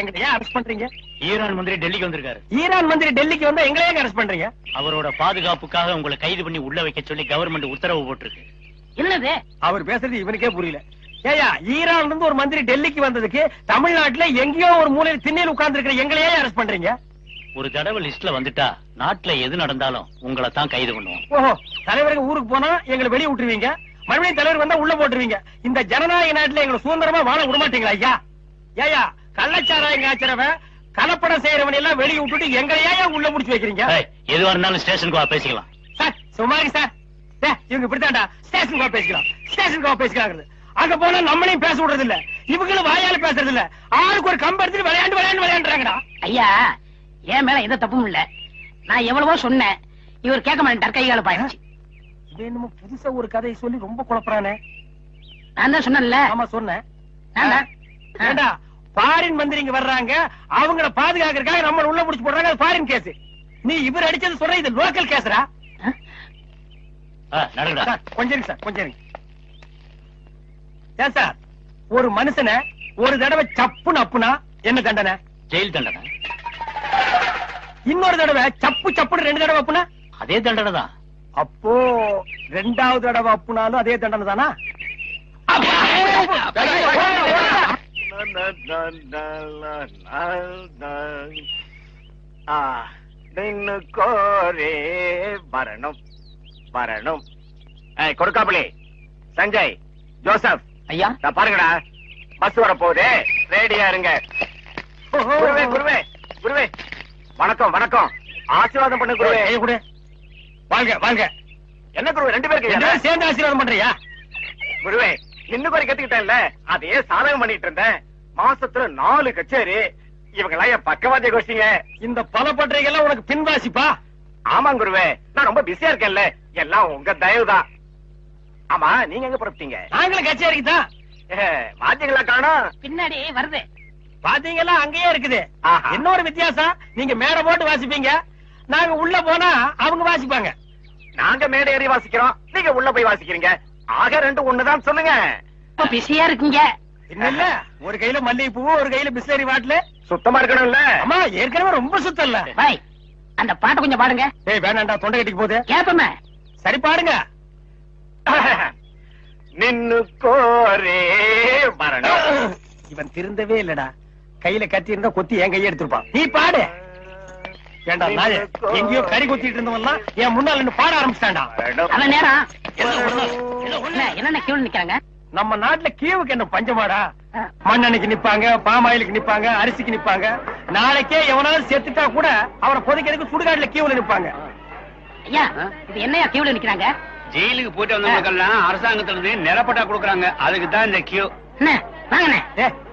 Speaker 1: எங்களை ஏன் அரெஸ்ட் பண்றீங்க?
Speaker 8: ஈரான் மந்திரி டெல்லிக்கு வந்திருக்காரு.
Speaker 1: ஈரான் மந்திரி டெல்லிக்கு வந்தா எங்களை ஏன் அரெஸ்ட் பண்றீங்க?
Speaker 8: அவரோட பாதுகாப்புக்காக உங்களை கைது பண்ணி உள்ள வைக்க சொல்லி கவர்மெண்ட் உத்தரவு போட்டிருக்கு.
Speaker 2: என்னது
Speaker 1: அவர் பேசுறது இவனுக்கே புரியல. ஏயா, ஈரான்ல இருந்து ஒரு மந்திரி டெல்லிக்கு வந்ததுக்கு தமிழ்நாட்டுல எங்கேயோ ஒரு மூலையில் திண்ணையில் உட்கார்ந்து இருக்கிற எங்களையே அரெஸ்ட் பண்றீங்க?
Speaker 8: ஒரு தடவை லிஸ்ட்ல வந்துட்டா நாட்டுல எது நடந்தாலும் உங்களை தான் கைது பண்ணுவோம்.
Speaker 1: ஓஹோ, தலைவருக்கு ஊருக்கு போனா எங்களை வெளியே விட்டுருவீங்க, மறுபடியும் தலைவர் வந்தா உள்ள போட்டுருவீங்க. இந்த ஜனநாயக நாட்டுல எங்களை சுதந்திரமா வாழ விட மாட்டீங்களா ஐயா? ஏயா, கள்ளச்சாராயம் காய்ச்சறவன் கலப்படம் செய்யறவன் எல்லாம் வெளியே விட்டுட்டு எங்களையா உள்ள முடிச்சு வைக்கிறீங்க?
Speaker 8: எதுவா இருந்தாலும் ஸ்டேஷனுக்கு வா, பேசிக்கலாம்.
Speaker 1: சார் சுமாரி சார், இவங்க இப்படித்தாண்டா ஸ்டேஷனுக்கு வா பேசிக்கலாம், ஸ்டேஷனுக்கு வா பேசிக்கலாம். அங்க போனா நம்மளையும் பேச விடுறது இல்ல, இவங்களும் வாயால பேசுறது இல்ல. ஆளுக்கு ஒரு கம்பு எடுத்துட்டு விளையாண்டுறாங்கடா.
Speaker 2: ஐயா, என் மேல எந்த தப்பும் இல்ல. நான் எவ்வளவோ சொன்னேன், இவர் கேட்க மாட்டேன். கைகால பாயிடுச்சு.
Speaker 1: என்னமோ புதுசா ஒரு கதையை சொல்லி ரொம்ப குழப்பறானே.
Speaker 2: நான் தான் சொன்னேன்ல.
Speaker 1: ஆமா சொன்னேன்.
Speaker 2: ஏண்டா,
Speaker 1: ஃபாரின் மந்திரிங்க வர்றாங்க, அவங்கள பாதுகாக்கிறதுக்காக நம்ம உள்ள புடிச்சு போடுறாங்க, அது ஃபாரின் கேஸ். நீ இவர் அடிச்சது சொல்ற, இது லோக்கல் கேஸ்ரா. கொஞ்சம் சார், கொஞ்சம் ஏன் சார், ஒரு மனுஷனை ஒரு தடவை சப்புன்னு அப்புனா என்ன தண்டனை?
Speaker 8: ஜெயில் தண்டனை.
Speaker 1: இன்னொரு தடவை சப்பு சப்புன்னு 2 தடவை அப்புனா
Speaker 8: அதே தண்டனை தான்.
Speaker 1: அப்போ 2வது தடவை அப்புனாலும் அதே தண்டனை தானா?
Speaker 5: நின்னு கோரே வரணும் வரணும். கொடுக்காப்புளி, சஞ்சய், ஜோசப்,
Speaker 2: ஐயா
Speaker 5: நான் பாருங்கடா, பஸ் வர போகுது, ரெடியா இருங்க. குருவே குருவே குருவே, வணக்கம் வணக்கம், ஆசீர்வாதம் பண்ண குருவே.
Speaker 1: கூட வாழ்க வாழ்க.
Speaker 5: என்ன குருவே 2 பேருக்கு
Speaker 1: சேர்ந்து ஆசீர்வாதம் பண்றியா?
Speaker 5: குருவே, இன்னும் குறை கத்துக்கிட்டேன்ல, அதையே சாதகம் பண்ணிட்டு இருந்தேன். மாசத்துல 4 கச்சேரி. இவங்க எல்லாம் என் பக்கவாதிய கோஷ்டிங்க.
Speaker 1: இந்த பல பற்றைகள் உனக்கு பின்வாசிப்பா?
Speaker 5: ஆமா குருவே, நான் ரொம்ப பிஸியா இருக்கேன்ல, எல்லாம் உங்க தயவுதான். ஆமா, நீங்க எங்க புறப்பட்டீங்க?
Speaker 1: நாங்களும் கச்சேரிக்கு தான்.
Speaker 5: வாத்தியங்களா காணோம்?
Speaker 2: பின்னாடி வருது.
Speaker 1: வாத்தியங்களா அங்கேயே இருக்குது. இன்னொரு வித்தியாசம், நீங்க மேடை போட்டு வாசிப்பீங்க, நாங்க உள்ள போனா அவங்க வாசிப்பாங்க.
Speaker 5: நாங்க மேடை ஏறி வாசிக்கிறோம், நீங்க உள்ள போய் வாசிக்கிறீங்க. ஆக 2 ஒண்ணுதான் சொல்லுங்க.
Speaker 2: இப்ப பிஸியா இருக்கீங்க.
Speaker 1: இல்ல, ஒரு கையில மல்லிகை பூ, ஒரு கையில பிஸ்லரி பாட்டில்.
Speaker 5: சுத்தமா இருக்கணும் இல்ல?
Speaker 1: ஆமா, ஏற்கனவே ரொம்ப சுத்தம் இல்ல.
Speaker 2: பாய், அந்த பாட்டை கொஞ்சம் பாடுங்க.
Speaker 1: ஏய் வேணாண்டா, தொண்டை கட்டிக்கு போகுது.
Speaker 2: கேப்பமே.
Speaker 1: சரி பாடுங்க.
Speaker 5: நின்னு கோரே வரணும்.
Speaker 1: இவன் திருந்தவே இல்லடா, கையில கத்தி இருந்தா கொத்தி என் கையை எடுத்திருப்பான். நீ பாடு. ஏண்டா நாயே, எங்கேயோ கறி கொத்திட்டு இருந்தவன்லாம் என் முன்னால நின்னு பாட ஆரம்பிச்சாண்டா.
Speaker 2: அவன் நேரம் என்ன கீழ நிக்கிறாங்க?
Speaker 1: நம்ம நாட்டுல கீவுக்கு என்ன பஞ்சமாடா? மண்ணெண்ணைக்கு நிப்பாங்க, பாமாயிலுக்கு நிப்பாங்க, அரிசிக்கு நிப்பாங்க. நாளைக்கே எவனாவது செத்துட்டா கூட அவரை புதைக்கிறதுக்கு சுடுகாட்டுல கீவுல நிப்பாங்க.
Speaker 2: ஐயா இது என்னையா கீவுல நிக்கிறாங்க?
Speaker 8: ஜெயிலுக்கு போயிட்டு வந்தவங்களுக்கெல்லாம் அரசாங்கத்துல இருந்து நிலப்பட்டா கொடுக்குறாங்க. அதுக்கு தான் இந்த கியூ.
Speaker 2: வாங்கண்ணே.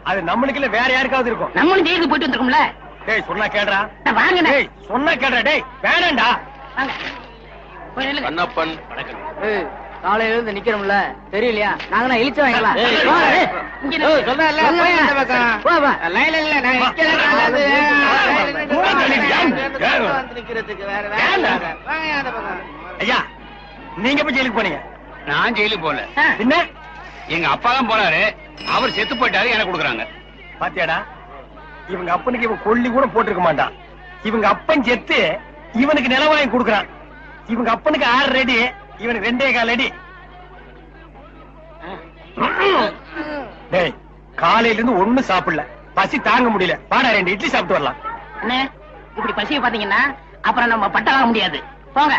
Speaker 1: அது நம்மளுக்கு இல்ல, வேற யாருக்காவது இருக்கும்.
Speaker 2: நம்மளும் ஜெயிலுக்கு போயிட்டு வந்திருக்கோம்ல.
Speaker 1: டேய் சொன்னா கேடுறா.
Speaker 2: வாங்கண்ணே.
Speaker 1: டேய் சொன்னா கேடுறா. டேய் வேணாண்டா.
Speaker 2: வாங்க. போய் நில்லுங்க.
Speaker 6: கண்ணப்பன்
Speaker 7: காலையில இருந்து நிக்கிறோம்ல, தெரியலையா? நாங்க இழிச்ச வாங்கலாம்.
Speaker 2: இங்க நில்லு.
Speaker 7: சொல்றல போய் அந்த பக்கம். வா வா. லைன்ல இல்ல நான் நிக்கிறதுக்கு வேற வேற. வாங்க அந்த பக்கம்.
Speaker 1: ஐயா நீங்க போய் ஜெயிலுக்கு போனீங்க?
Speaker 8: நான் ஜெயிலுக்கு போல.
Speaker 1: என்ன?
Speaker 8: எங்க அப்பா தான் போனாரு. அவர் செத்து போயிட்டாரு, எனக்கு கொடுக்குறாங்க.
Speaker 1: பாத்தியாடா, இவங்க அப்பனுக்கு இவன் கொல்லி கூட போட்டிருக்க மாட்டான். இவங்க அப்பன் செத்து இவனுக்கு நிலம் வாங்கி கொடுக்கறான். இவங்க அப்பனுக்கு 6 அடி, இவனுக்கு 2.25 அடி. டேய் காலையில இருந்து ஒண்ணும் சாப்பிடல, பசி தாங்க முடியல. வாடா 2 இட்லி சாப்பிட்டு வரலாம்.
Speaker 2: அண்ணே இப்படி பசிய பாத்தீங்கன்னா அப்புறம் நம்ம பட்ட வாங்க முடியாது. போங்க.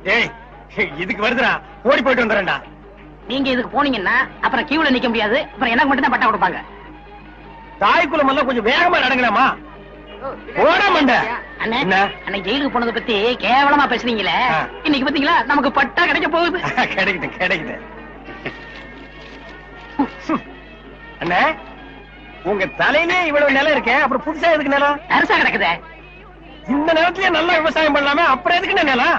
Speaker 1: டேய் இதுக்கு வருதுடா, ஓடி போயிட்டு வந்துறேன்டா.
Speaker 2: நீங்க இதுக்கு போனீங்கன்னா அப்புறம் கியூல நிக்க முடியாது. அப்புறம் எனக்கு மட்டும் தான் பட்டா கொடுப்பாங்க.
Speaker 1: தாய்க்குளம் எல்லாம் கொஞ்சம் வேகமா நடங்கலாமா? ஓட மாட்ட.
Speaker 2: அண்ணே அன்னைக்கு ஜெயிலுக்கு போனதை பத்தி கேவலமா பேசுறீங்களே, இன்னைக்கு பாத்தீங்களா நமக்கு பட்டா கிடைக்க போகுது.
Speaker 1: கிடைக்குது கிடைக்குது. அண்ணே உங்க தலையிலே இவ்வளவு நிலம் இருக்கே, அப்புறம் புதுசா எதுக்கு நிலம்?
Speaker 2: அரசா கிடக்குதே.
Speaker 1: இந்த நிலத்திலேயே நல்லா விவசாயம் பண்ணலாமே, அப்புறம் எதுக்கு நிலம்?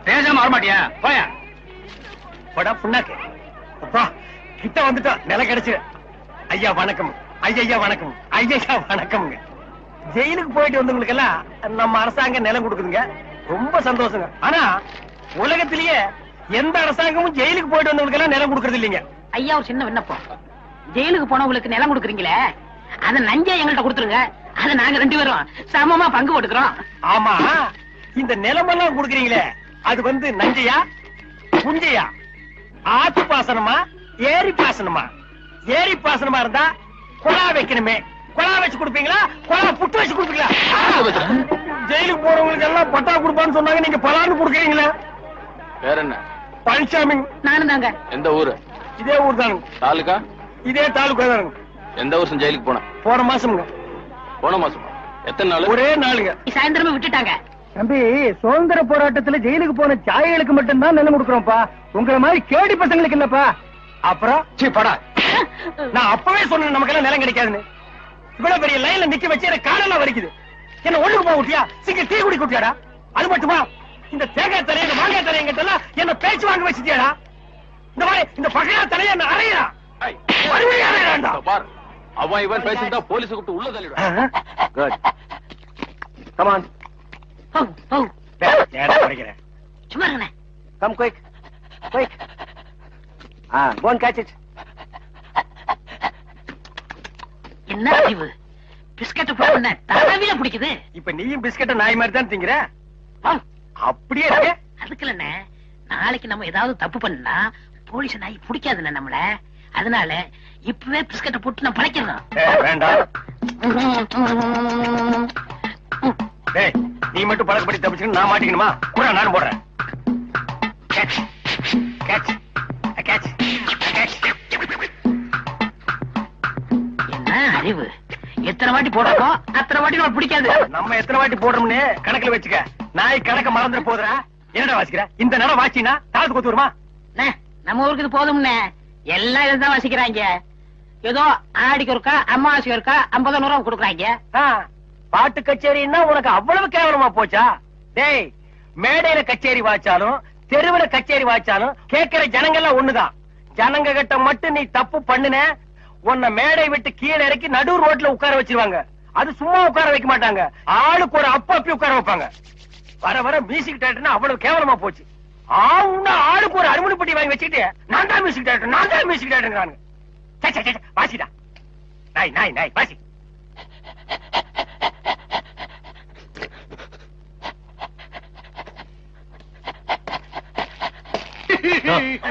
Speaker 8: பேசாம வரமாட்டியா? போயா
Speaker 1: படா புண்ணாக்கு. அப்பா கிட்ட வந்துட்டோம், நிலம் கிடைச்சு. ஐயா வணக்கம். ஐயா வணக்கம். ஐயா வணக்கம்ங்க. ஜெயிலுக்கு போயிட்டு வந்தவங்களுக்கு எல்லாம் நம்ம அரசாங்கம் நிலம் கொடுக்குதுங்க, ரொம்ப சந்தோஷங்க. ஆனா உலகத்திலேயே எந்த அரசாங்கமும் ஜெயிலுக்கு போயிட்டு வந்தவங்களுக்கு எல்லாம் நிலம் கொடுக்கறது இல்லைங்க.
Speaker 2: ஐயா ஒரு சின்ன விண்ணப்பம். ஜெயிலுக்கு போனவங்களுக்கு நிலம் கொடுக்குறீங்களே, அத நஞ்சா எங்கள்கிட்ட கொடுத்துருங்க. அத நாங்க 2 பேரும் சமமா பங்கு போட்டுக்கிறோம்.
Speaker 1: ஆமா, இந்த நிலமெல்லாம் கொடுக்குறீங்களே அது வந்து நஞ்சையா புஞ்சையா? ஆத்து பாசனமா ஏரி பாசனமா? ஏரி பாசனமா இருந்தா குழா வைக்கணுமே, குழா வச்சு கொடுப்பீங்களா? குழா புட்டு வச்சு கொடுப்பீங்களா? ஜெயிலுக்கு போறவங்களுக்கு எல்லாம் பட்டா கொடுப்பான்னு சொன்னாங்க, நீங்க பலான்னு கொடுக்குறீங்களா?
Speaker 6: வேற என்ன?
Speaker 1: பழனிசாமி.
Speaker 2: நானும் தாங்க.
Speaker 6: எந்த ஊரு?
Speaker 1: இதே ஊர் தானுங்க.
Speaker 6: தாலுகா?
Speaker 1: இதே தாலுகா தானுங்க.
Speaker 6: எந்த வருஷம் ஜெயிலுக்கு போன?
Speaker 1: போன மாசம்ங்க.
Speaker 6: போன மாசமா? எத்தனை நாள்?
Speaker 1: ஒரே நாளுங்க.
Speaker 2: சாயந்தரமே விட்டுட்டாங்க.
Speaker 7: தம்பி, சுதந்திர போராட்டத்துல ஜெயிலுக்கு போன சாயலுக்கு மட்டும்தான் நிலம் கொடுக்குறோம்ப்பா. உங்களை மாதிரி கேடி பசங்களுக்கு இல்லப்பா.
Speaker 1: அப்புறம் படா, நான் அப்பவே சொன்னேன் நமக்கெல்லாம் நிலம் கிடைக்காதுன்னு. இவ்வளவு பெரிய லைன்ல நிக்க வச்சு எனக்கு காலெல்லாம் வலிக்குது. என்ன ஒண்ணுக்கு போக விட்டியா? சிங்க டீ குடி குட்டியாடா? அது மட்டுமா, இந்த தேங்காய் தலைய இந்த மாங்காய் தலையங்கிட்ட எல்லாம் என்ன பேச்சு வாங்க வச்சுட்டியாடா? இந்த மாதிரி இந்த பகையா தலைய என்ன அறையா?
Speaker 6: அவன் இவன் பேசிட்டா போலீஸ் கூப்பிட்டு உள்ள தள்ளிடுவான்.
Speaker 1: Come on.
Speaker 2: சும்மா இருங்கண்ணே.
Speaker 7: Come quick. Quick. Go and catch it.
Speaker 2: என்ன அறிவு, பிஸ்கட் போட தடவில பிடிக்குது.
Speaker 1: இப்ப நீயும் பிஸ்கட்ட நாய் மாதிரி தான் திங்கிற. அப்படியே இருக்கு.
Speaker 2: அதுக்கு இல்லண்ணே, நாளைக்கு நம்ம ஏதாவது தப்பு பண்ணா போலீஸ் நாய் பிடிக்காதுண்ணே நம்மள. அதனால இப்பவே பிஸ்கட்டை போட்டு நான் பழைக்கிறோம்.
Speaker 1: வேண்டாம். நீ மட்டும் பழக்கப்படி தப்பிச்சு நான் மாட்டிக்கணுமா? கூட நானும் போடுறேன்.
Speaker 2: என்ன அறிவு, எத்தனை வாட்டி போடுறோம் அத்தனை வாட்டி நம்ம பிடிக்காது.
Speaker 1: நம்ம எத்தனை வாட்டி போடுறோம்னு கணக்குல வச்சுக்க. நாய் கணக்க மறந்துட போதுற. என்னடா வாசிக்கிற? இந்த நேரம் வாசினா தாத்து கொத்து வருமா?
Speaker 2: நம்ம ஊருக்கு இது போதும்னே, எல்லாம் இதுதான் வாசிக்கிறாங்க. ஏதோ ஆடிக்கு இருக்கா அம்மாவாசைக்கு இருக்கா 50 ரூபா கொடுக்குறாங்க.
Speaker 1: பாட்டு கச்சேரின்னா உனக்கு அவ்வளவு கேவலமா போச்சா? டேய், மேடையில கச்சேரி வாச்சாலும் தெருவுல கச்சேரி வாச்சாலும் கேட்கிற ஜனங்கள்லாம் ஒண்ணுதான். ஜனங்க கிட்ட மட்டும் நீ தப்பு பண்ணுன, உன்னை மேடை விட்டு கீழே இறக்கி நடு ரோட்ல உட்கார வச்சிருவாங்க. அது சும்மா உட்கார வைக்க மாட்டாங்க, ஆளுக்கு ஒரு அப்பி உட்கார வைப்பாங்க. வர வர மியூசிக் டைரக்டர்னா அவ்வளவு கேவலமா போச்சு. ஆளுக்கு ஒரு அருமணி பட்டி வாங்கி வச்சுக்கிட்டு நான் தான் மியூசிக் டைரக்டர், நான் தான் மியூசிக் டைரக்டர். வாசிடா நாய் நாய் நாய் வாசி.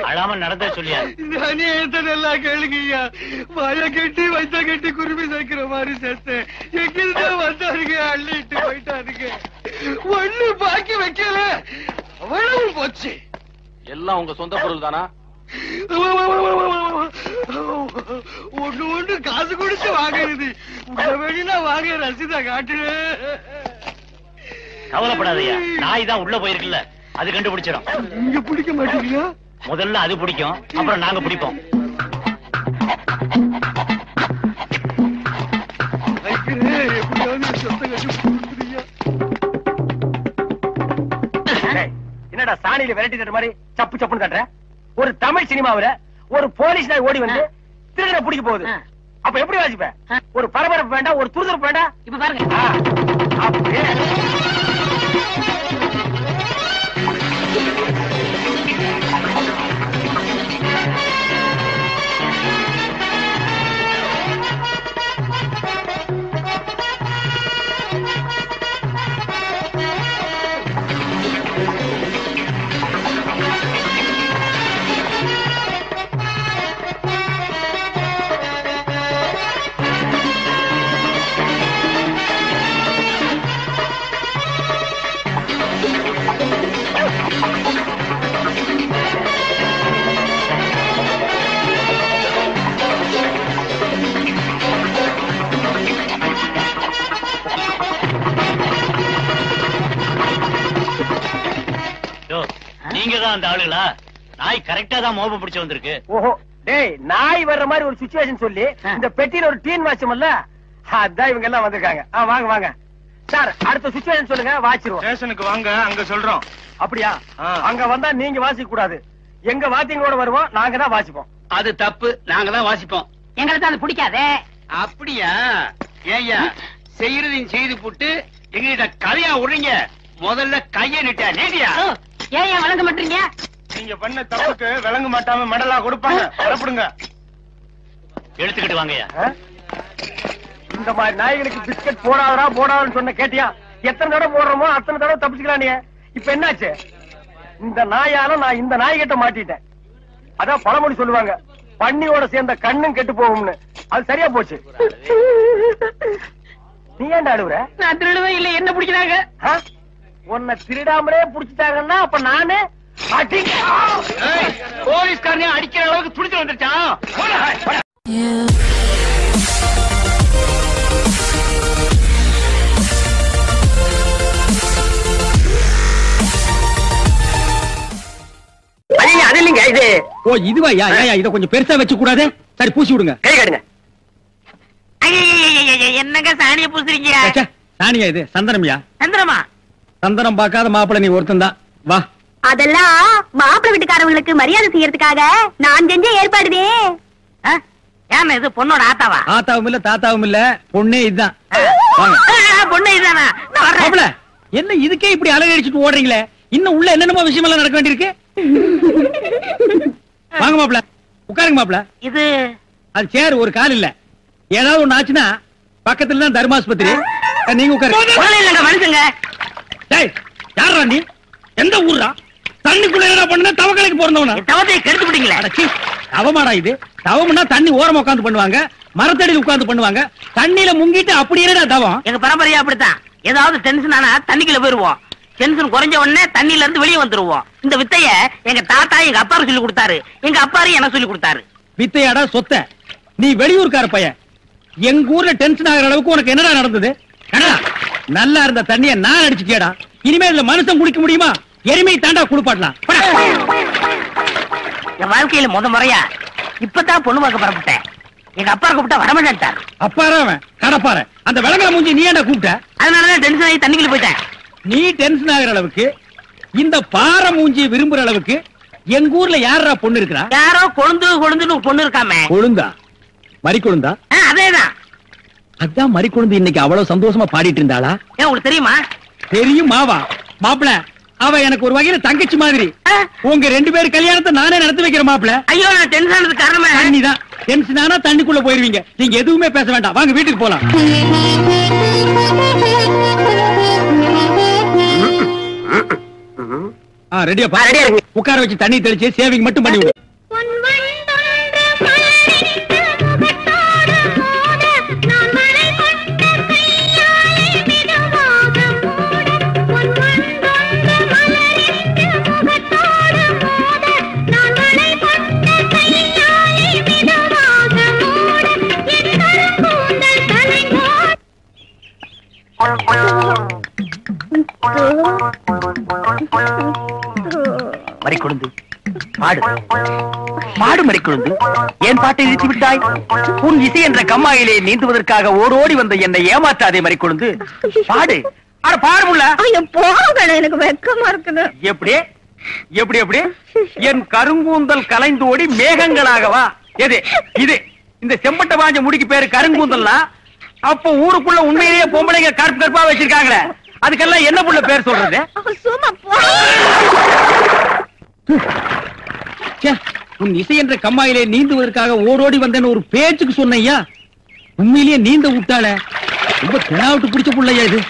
Speaker 8: அழாம நடந்த சொல்லியா?
Speaker 9: நல்லா கேளுங்கய்யா. வாய கட்டி வைத்த கட்டி குருவி சேர்க்கிற மாதிரி சேர்த்தேன். எங்கிருந்தா வந்தாருங்க, அள்ளிட்டு போயிட்டாருங்க. ஒண்ணு பாக்கி வைக்கல, அவ்வளவு போச்சு.
Speaker 6: எல்லாம் உங்க சொந்த பொருள் தானா?
Speaker 9: ஒண்ணு காசு கொடுத்து வாங்குறது உங்க வேணும்னா வாங்க ரசீதா காட்டு.
Speaker 8: கவலைப்படாதயா, நாய் தான் உள்ள போயிருக்குல்ல, அது கண்டுபிடிச்சிடும்.
Speaker 9: நீங்க பிடிக்க மாட்டீங்களா?
Speaker 8: முதல்ல அது பிடிக்கும், அப்புறம் நாங்க பிடிப்போம்.
Speaker 1: என்னடா சாணியில விரட்டி தட்ட மாதிரி சப்பு சப்புன்னு தட்டுற? ஒரு தமிழ் சினிமாவில ஒரு போலீஸ் நாய் ஓடி வந்து திருடனை பிடிக்க போகுது. அப்ப எப்படி வாசிப்ப? ஒரு பரபரப்பு வேண்டாம், ஒரு துருதுருப்பு வேண்டாம்.
Speaker 2: இப்ப பாருங்க.
Speaker 1: அப்படியே
Speaker 8: நீங்க தான் அந்த ஆளுங்களா? நாய் கரெக்டா தான் மோப்பம் பிடிச்சு வந்திருக்கு.
Speaker 1: ஓஹோ, டேய் நாய் வர்ற மாதிரி ஒரு சிச்சுவேஷன் சொல்லி இந்த பெட்டியில ஒரு டீன் வாட்சமல்ல, அதான் இவங்க எல்லாம் வந்திருக்காங்க. வாங்க வாங்க சார், அடுத்த சிச்சுவேஷன் சொல்லுங்க, வாச்சிருவோம்.
Speaker 5: ஸ்டேஷனுக்கு வாங்க, அங்க சொல்றோம்.
Speaker 1: அப்படியா? அங்க வந்தா நீங்க வாசிக்க கூடாது, எங்க வாத்தியங்களோட வருவோம், நாங்க தான் வாசிப்போம்.
Speaker 6: அது தப்பு, நாங்க தான் வாசிப்போம்.
Speaker 2: எங்களுக்கு அது பிடிக்காதே.
Speaker 6: அப்படியா? ஏய்யா, செய்யறதையும் செய்து போட்டு எங்ககிட்ட கதையா விடுறீங்க. முதல்ல கைய நிட்டா நீடியா?
Speaker 2: ஏன் வழங்க மாட்டீங்க?
Speaker 5: நீங்க பண்ண தப்புக்கு விளங்க மாட்டாம மெடலா கொடுப்பாங்க. புறப்படுங்க.
Speaker 8: எடுத்துக்கிட்டு வாங்கயா.
Speaker 1: இந்த மாதிரி நாய்களுக்கு பிஸ்கட் போடாதா போடாதுன்னு சொன்ன கேட்டியா? எத்தனை தடவை போடுறோமோ அத்தனை தடவை தப்பிச்சுக்கலாம். நீ இப்ப என்னாச்சு? இந்த நாயால நான் இந்த நாய்கிட்ட மாட்டிட்டேன். அதான் பழமொழி சொல்லுவாங்க, பன்னியோட சேர்ந்த கண்ணும் கெட்டு போகும்னு. அது சரியா போச்சு. நீ ஏன்டா அழுவுற?
Speaker 2: நான் திருடுவே இல்ல, என்ன பிடிக்கிறாங்க?
Speaker 1: உன்னை திருடாமலே புடிச்சிட்டாங்கன்னா அப்ப நானு
Speaker 6: போலீஸ்காரனே அடிக்கிற அளவுக்கு துடிச்சு வந்துருச்சான்.
Speaker 1: அது இல்லைங்க இது.
Speaker 7: ஓ இதுவா? இத கொஞ்சம் பெருசா வச்சு கூடாது. சரி பூசி விடுங்க.
Speaker 1: கை காடுங்க.
Speaker 2: என்னங்க சாணிய பூசுறீங்க?
Speaker 7: சாணியா இது? சந்தனம்யா.
Speaker 2: சந்திரமா?
Speaker 7: சந்தனம் பார்க்காத மாப்பிள்ள நீ ஒருத்தன் தான். வா.
Speaker 3: அதெல்லாம் மாப்பிள்ளை வீட்டுக்காரங்களுக்கு மரியாதை செய்யறதுக்காக நான் செஞ்ச ஏற்பாடுதே.
Speaker 2: ஏன் இது பொண்ணோட ஆத்தாவா?
Speaker 7: ஆத்தாவும் இல்ல தாத்தாவும் இல்ல, பொண்ணே இதுதான்.
Speaker 2: பொண்ணு இதுதானா?
Speaker 7: மாப்பிள்ள என்ன இதுக்கே இப்படி அலங்கடிச்சுட்டு ஓடுறீங்களே? இன்னும் உள்ள என்னென்னமோ விஷயம் எல்லாம் நடக்க வேண்டியிருக்கு. வாங்க மாப்பிள்ள, உட்காருங்க மாப்பிள்ள.
Speaker 2: இது
Speaker 7: அது சேர், ஒரு கால் இல்ல. ஏதாவது ஒண்ணு ஆச்சுன்னா பக்கத்துல தான் தர்மாஸ்பத்திரி. நீங்க உட்காருங்க.
Speaker 2: மனுஷங்க.
Speaker 7: யாரா நீ? எந்த ஊரா? தண்ணிக்குள்ள என்ன பண்ணுன? தவக்கலைக்கு பிறந்தவனா?
Speaker 2: தவத்தை கெடுத்து விட்டீங்களா?
Speaker 7: தவமாடா இது? தவம்னா தண்ணி ஓரமா உட்கார்ந்து பண்ணுவாங்க, மரத்தடியில் உட்கார்ந்து பண்ணுவாங்க. தண்ணியில முங்கிட்டு அப்படி என்னடா தவம்?
Speaker 2: எங்க பரம்பரையா அப்படித்தான். ஏதாவது டென்ஷன் ஆனா தண்ணிக்குள்ள போயிருவோம். டென்ஷன் குறைஞ்ச உடனே தண்ணியில இருந்து வெளியே வந்துருவோம். இந்த வித்தைய எங்க தாத்தா எங்க அப்பாரு சொல்லி கொடுத்தாரு, எங்க அப்பாரு எனக்கு சொல்லி கொடுத்தாரு.
Speaker 7: வித்தையாடா சொத்த? நீ வெளியூர்கார பையன். எங்க ஊர்ல டென்ஷன் ஆகிற அளவுக்கு உனக்கு என்னடா நடந்தது? நல்லா இருந்த தண்ணிய நான் அடிச்சுட்டேடா. இனிமே இதுல மனுஷன் குடிக்க முடியுமா? எருமை தாண்டா குளிப்பாட்டலாம்.
Speaker 2: என் வாழ்க்கையில முறையா இப்பதான் பொண்ணு பார்க்க புறப்பட்டேன். எங்க அப்பா கூப்பிட்டா வரமாட்டார்.
Speaker 7: அப்பாரா அவன் கடப்பார. அந்த விளங்கா மூஞ்சி நீ ஏன்டா கூப்பிட்ட?
Speaker 2: அதனாலதான் டென்ஷன் ஆகி தண்ணிக்குள்ள போயிட்டேன்.
Speaker 7: நீ டென்ஷன் ஆகிற அளவுக்கு, இந்த பாறை மூஞ்சி விரும்புற அளவுக்கு எங்க ஊர்ல யாரா பொண்ணு இருக்கிறா?
Speaker 2: யாரோ கொழுந்துன்னு பொண்ணு இருக்காமே.
Speaker 7: கொழுந்தா? மறி கொழுந்தா?
Speaker 2: அதேதான்.
Speaker 7: அதான் மறி கொழுந்து இன்னைக்கு அவ்வளவு சந்தோஷமா பாடிட்டு இருந்தாளா?
Speaker 2: ஏன் உங்களுக்கு தெரியுமா?
Speaker 7: தெரியும் மாவா. மாப்பிள அவ எனக்கு ஒரு வகையில தங்கச்சி மாதிரி. உங்க ரெண்டு பேர் கல்யாணத்தை நானே நடத்தி வைக்கிற மாப்பிள.
Speaker 2: ஐயோ, நான் டென்ஷன் ஆனது காரணமே
Speaker 7: தண்ணிதான். டென்ஷன் ஆனா தண்ணிக்குள்ள போயிருவீங்க. நீங்க எதுவுமே பேச வேண்டாம், வாங்க வீட்டுக்கு போலாம். ரெடியா? உட்கார வச்சு தண்ணி தெளிச்சு சேவிங் மட்டும் பண்ணி விடு.
Speaker 1: மறிக்குழுந்து பாடு பாடு மறிக்குழுந்து. ஏன் பாட்டை இழுத்து விட்டாய்? உன் இசை என்ற கம்மாயிலே நீந்துவதற்காக ஓடோடி வந்த என்னை ஏமாற்றாதே மறிக்குழுந்து. பாடு. அட பாடு முள்ள.
Speaker 3: போகல, எனக்கு வெக்கமா இருக்குது.
Speaker 1: எப்படி எப்படி எப்படி? என் கருங்கூந்தல் கலைந்து ஓடி மேகங்களாகவா? எது இது? இந்த செம்பட்ட பாஞ்ச முடிக்கு பேரு கருங்கூந்தல்னா அப்ப ஊருக்குள்ள உண்மையிலேயே பொம்பளைங்க கருப்பு கருப்பா வச்சிருக்காங்களே, அதுக்கெல்லாம் என்ன புள்ள பேர் சொல்றது?
Speaker 7: உன் இசை என்ற கம்மாயிலே நீந்துவதற்காக ஓடோடி வந்தேன்னு ஒரு பேச்சுக்கு சொன்னையா, உண்மையிலேயே நீந்த விட்டாள. ரொம்ப தெனாவிட்டு பிடிச்ச புள்ளையா இது.